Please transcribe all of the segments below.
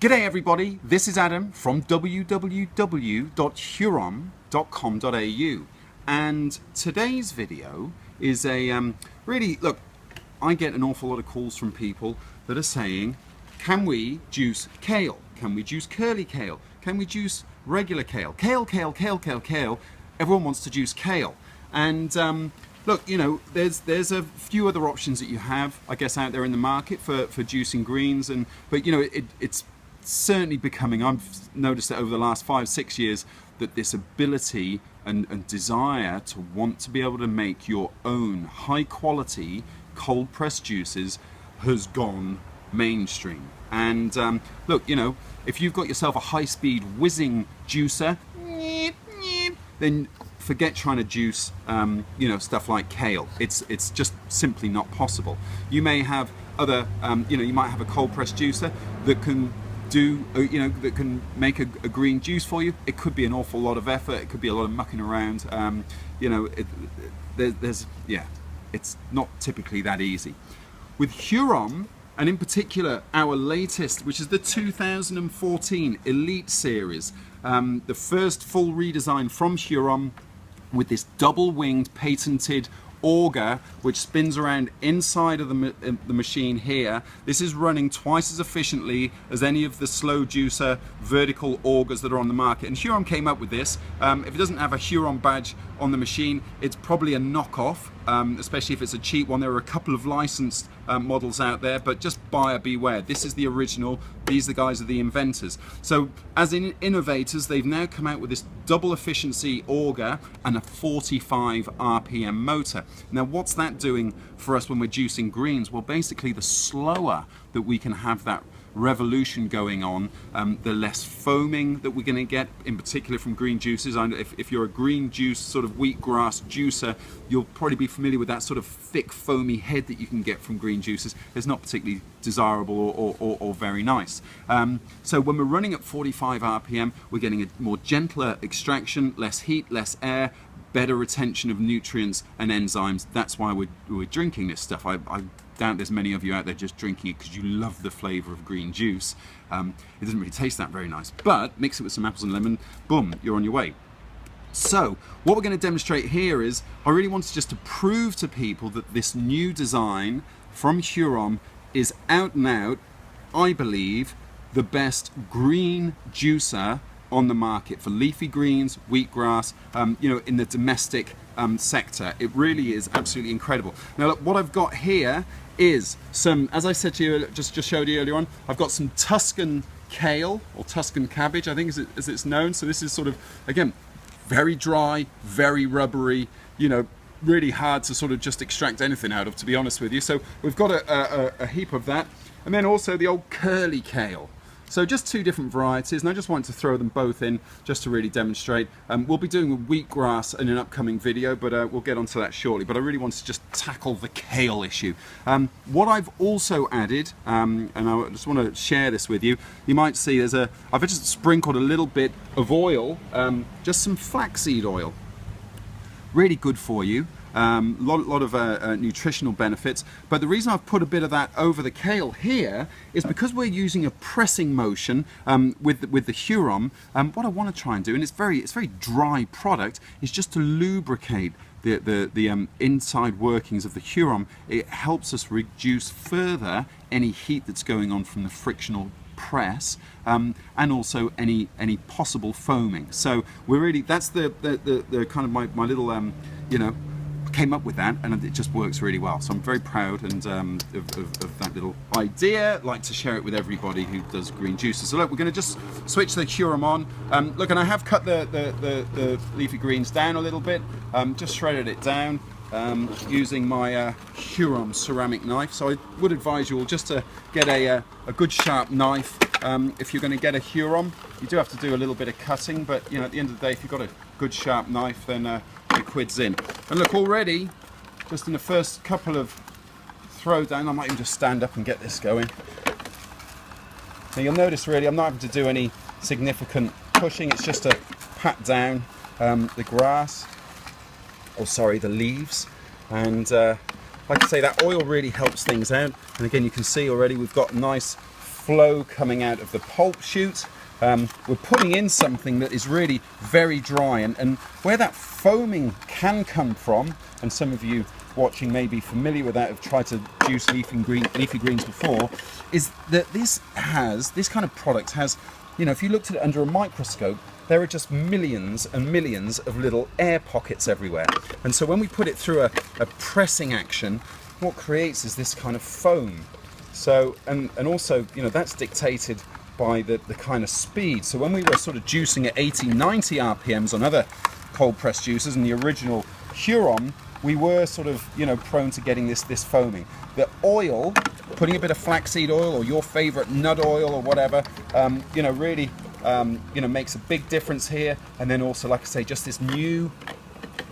G'day everybody, this is Adam from www.huron.com.au, and today's video is a really, look, I get an awful lot of calls from people that are saying, can we juice kale? Can we juice curly kale? Can we juice regular kale? Kale, kale, kale, kale, kale. Everyone wants to juice kale. And look, you know, there's a few other options that you have, I guess, out there in the market for juicing greens, but you know, it's certainly becoming, I've noticed that over the last 5-6 years, that this ability and desire to want to be able to make your own high quality cold pressed juices has gone mainstream. And look, you know, if you've got yourself a high speed whizzing juicer, then forget trying to juice you know, stuff like kale. It's just simply not possible. You may have other you know, you might have a cold pressed juicer that can do, you know, that can make a green juice for you. It could be an awful lot of effort, it could be a lot of mucking around, you know, yeah, it's not typically that easy. With Huron, and in particular our latest, which is the 2014 Elite Series, the first full redesign from Huron, with this double-winged patented auger which spins around inside of the machine here. This is running twice as efficiently as any of the slow juicer vertical augers that are on the market, and Huron came up with this. If it doesn't have a Huron badge on the machine, it's probably a knockoff, especially if it's a cheap one. There are a couple of licensed models out there, but just buyer beware. This is the original. These the guys are the inventors. So as innovators, they've now come out with this double efficiency auger and a 45 RPM motor. Now what's that doing for us when we're juicing greens? Well, basically the slower that we can have that revolution going on, the less foaming that we're going to get, in particular from green juices. If you're a green juice sort of wheatgrass juicer, you'll probably be familiar with that sort of thick foamy head that you can get from green juices. It's not particularly desirable or very nice. So when we're running at 45 RPM, we're getting a more gentler extraction, less heat, less air, better retention of nutrients and enzymes. That's why we're drinking this stuff. I doubt there's many of you out there just drinking it because you love the flavour of green juice. It doesn't really taste that very nice, but mix it with some apples and lemon, boom, you're on your way. So what we're going to demonstrate here is, I really wanted just to prove to people that this new design from Huron is out and out, I believe, the best green juicer on the market for leafy greens, wheatgrass, you know, in the domestic sector. It really is absolutely incredible. Now look, what I've got here is some, as I said to you, just showed you earlier on, I've got some Tuscan kale, or Tuscan cabbage, I think as it's known. So this is sort of, again, very dry, very rubbery, you know, really hard to sort of just extract anything out of, to be honest with you. So we've got a heap of that. And then also the old curly kale. So just two different varieties, and I just wanted to throw them both in just to really demonstrate. We'll be doing wheatgrass in an upcoming video, but we'll get onto that shortly. But I really wanted to just tackle the kale issue. What I've also added, and I just want to share this with you, you might see I've just sprinkled a little bit of oil, just some flaxseed oil. Really good for you. Lot of nutritional benefits, but the reason I've put a bit of that over the kale here is because we're using a pressing motion with the Huron. What I want to try and do, and it's very dry product, is just to lubricate the inside workings of the Huron. It helps us reduce further any heat that's going on from the frictional press, and also any possible foaming. So we're really, that's the kind of my little you know, came up with that, and it just works really well. So I'm very proud and of that little idea. I'd like to share it with everybody who does green juices. So look, we're going to just switch the Huron on. Look, and I have cut the leafy greens down a little bit, just shredded it down using my Huron ceramic knife. So I would advise you all just to get a good sharp knife. If you're going to get a Huron, you do have to do a little bit of cutting, but you know, at the end of the day, if you've got a good sharp knife, then it quids in. And look, already, just in the first couple of throw down, I might even just stand up and get this going. Now you'll notice really I'm not having to do any significant pushing, it's just to pat down the grass, or sorry, the leaves, and like I say, that oil really helps things out. And again, you can see already we've got nice flow coming out of the pulp chute. We're putting in something that is really very dry, and where that foaming can come from, and some of you watching may be familiar with that, have tried to juice leafy greens before, is that this kind of product has, you know, if you looked at it under a microscope, there are just millions and millions of little air pockets everywhere. And so when we put it through a pressing action, what creates is this kind of foam. So, and also, you know, that's dictated by the kind of speed. So when we were sort of juicing at 80, 90 RPMs on other cold press juicers and the original Huron, we were sort of, you know, prone to getting this foaming. The oil, putting a bit of flaxseed oil or your favorite nut oil or whatever, you know, really, you know, makes a big difference here. And then also, like I say, just this new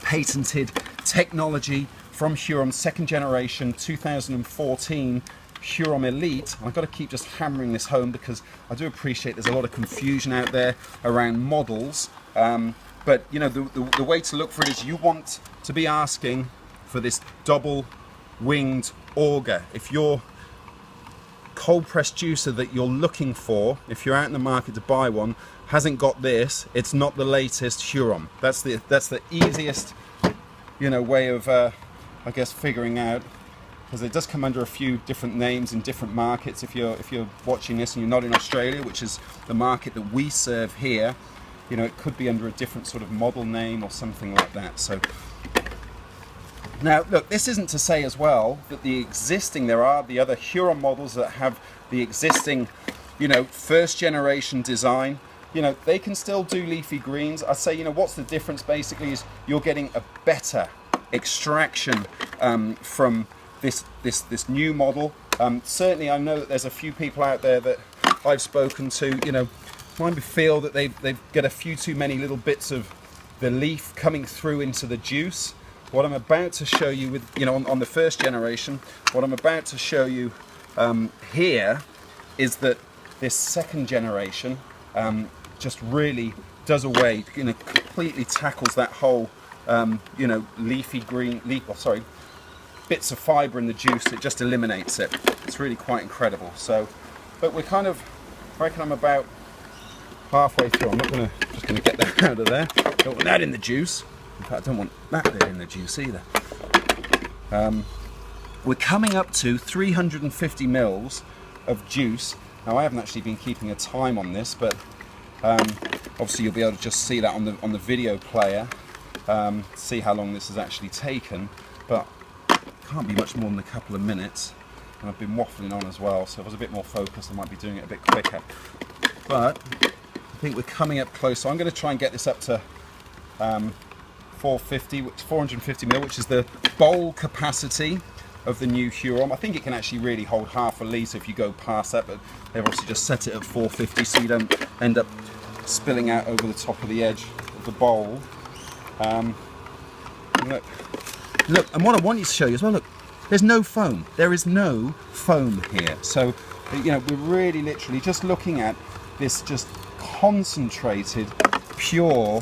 patented technology from Huron, second generation, 2014 Huron Elite. I've got to keep just hammering this home because I do appreciate there's a lot of confusion out there around models. But you know, the way to look for it is you want to be asking for this double winged auger. If your cold press juicer that you're looking for, if you're out in the market to buy one, hasn't got this, it's not the latest Huron. That's the easiest, you know, way of I guess figuring out, because it does come under a few different names in different markets. If you're watching this and you're not in Australia, which is the market that we serve here, you know, it could be under a different sort of model name or something like that. So now look, this isn't to say as well that there are the other Huron models that have the existing, you know, first generation design. You know, they can still do leafy greens. I say, you know, what's the difference basically is you're getting a better extraction from this new model. Certainly I know that there's a few people out there that I've spoken to, you know, might feel that they've got a few too many little bits of the leaf coming through into the juice. What I'm about to show you with, you know, on the first generation, what I'm about to show you here is that this second generation just really does away, you know, completely tackles that whole, you know, bits of fibre in the juice. It just eliminates it. It's really quite incredible. So, but we're kind of, I reckon I'm about halfway through. I'm not just gonna get that out of there. Don't want that in the juice. In fact, I don't want that bit in the juice either. We're coming up to 350 mils of juice. Now I haven't actually been keeping a time on this, but obviously you'll be able to just see that on the video player, see how long this has actually taken. But can't be much more than a couple of minutes, and I've been waffling on as well, so if I was a bit more focused I might be doing it a bit quicker. But I think we're coming up close, so I'm going to try and get this up to 450 mil, which is the bowl capacity of the new Huron. I think it can actually really hold half a litre if you go past that, but they've obviously just set it at 450 so you don't end up spilling out over the top of the edge of the bowl. Look, and what I want you to show you as well, look, there's no foam. There is no foam here. So, you know, we're really literally just looking at this just concentrated, pure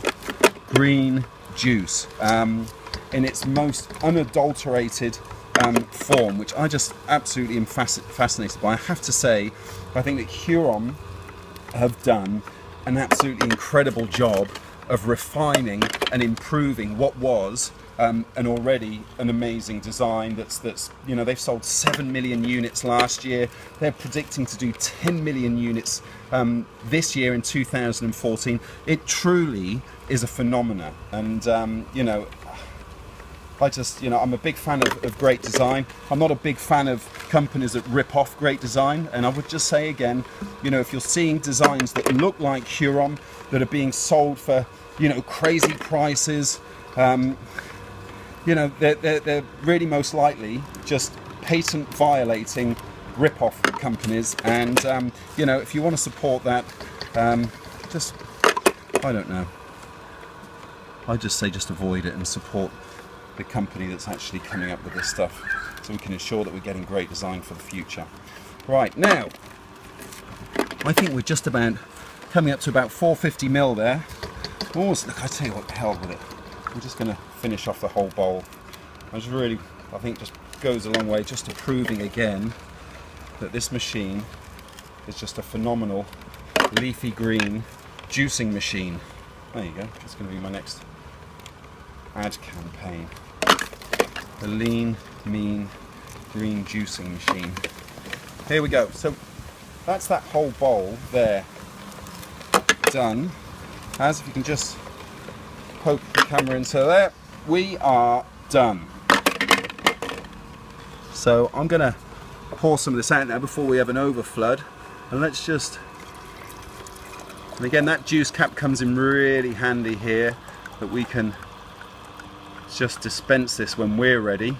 green juice in its most unadulterated form, which I just absolutely am fascinated by. I have to say, I think that Huron have done an absolutely incredible job of refining and improving what was an already an amazing design. That's you know, they've sold 7 million units last year. They're predicting to do 10 million units this year in 2014. It truly is a phenomenon, and you know, I just, you know, I'm a big fan of great design. I'm not a big fan of companies that rip off great design, and I would just say again, you know, if you're seeing designs that look like Huron that are being sold for, you know, crazy prices, you know, they're really most likely just patent violating rip-off companies. And you know, if you want to support that, just, I don't know, I just say just avoid it and support the company that's actually coming up with this stuff, so we can ensure that we're getting great design for the future. Right, now I think we're just about coming up to about 450 mil there. Oh, look, I tell you what, the hell with it. I'm just going to finish off the whole bowl. I think just goes a long way just to proving again that this machine is just a phenomenal leafy green juicing machine. There you go, that's going to be my next ad campaign. The lean, mean, green juicing machine. Here we go. So that's that whole bowl there done. As if you can just poke the camera into there, we are done. So I'm going to pour some of this out now before we have an overflood, and let's just, and again that juice cap comes in really handy here, that we can just dispense this when we're ready.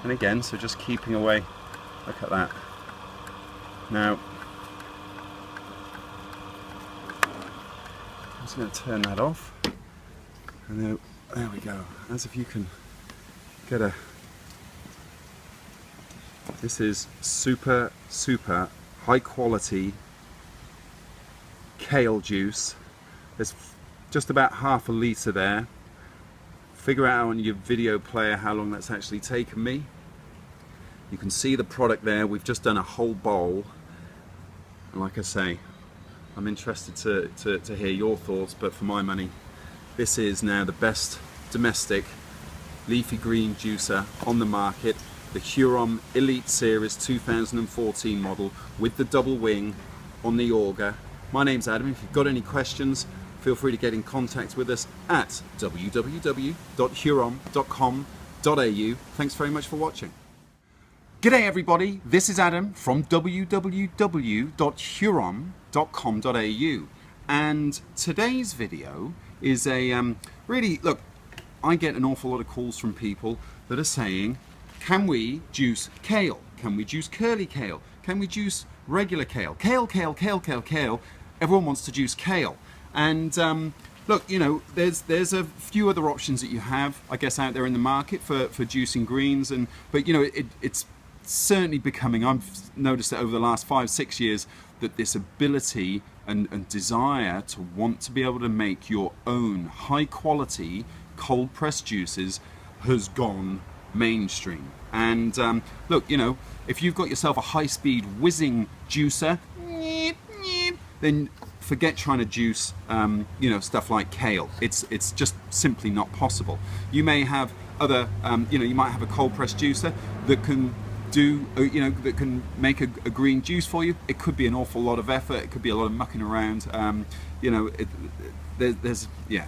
And again, so just keeping away, look at that. Now I'm just going to turn that off, and there we go. As if you can get a, this is super high quality kale juice. There's just about half a litre there. Figure out on your video player how long that's actually taken me. You can see the product there. We've just done a whole bowl, and like I say, I'm interested to hear your thoughts, but for my money, this is now the best domestic leafy green juicer on the market. The Huron Elite Series 2014 model with the double wing on the auger. My name's Adam. If you've got any questions, feel free to get in contact with us at www.huron.com.au. Thanks very much for watching. G'day everybody, this is Adam from www.huron.com.au, and today's video is a really, look, I get an awful lot of calls from people that are saying, can we juice kale? Can we juice curly kale? Can we juice regular kale? Kale, kale, kale, kale, kale. Everyone wants to juice kale. And look, you know, there's a few other options that you have, I guess, out there in the market for juicing greens. But you know, it's certainly becoming, I've noticed that over the last 5-6 years, that this ability and desire to want to be able to make your own high quality cold pressed juices has gone mainstream. And look, you know, if you've got yourself a high-speed whizzing juicer, then forget trying to juice you know, stuff like kale. It's just simply not possible. You may have other you know, you might have a cold press juicer that can do, you know, that can make a green juice for you. It could be an awful lot of effort, it could be a lot of mucking around, you know, there's yeah,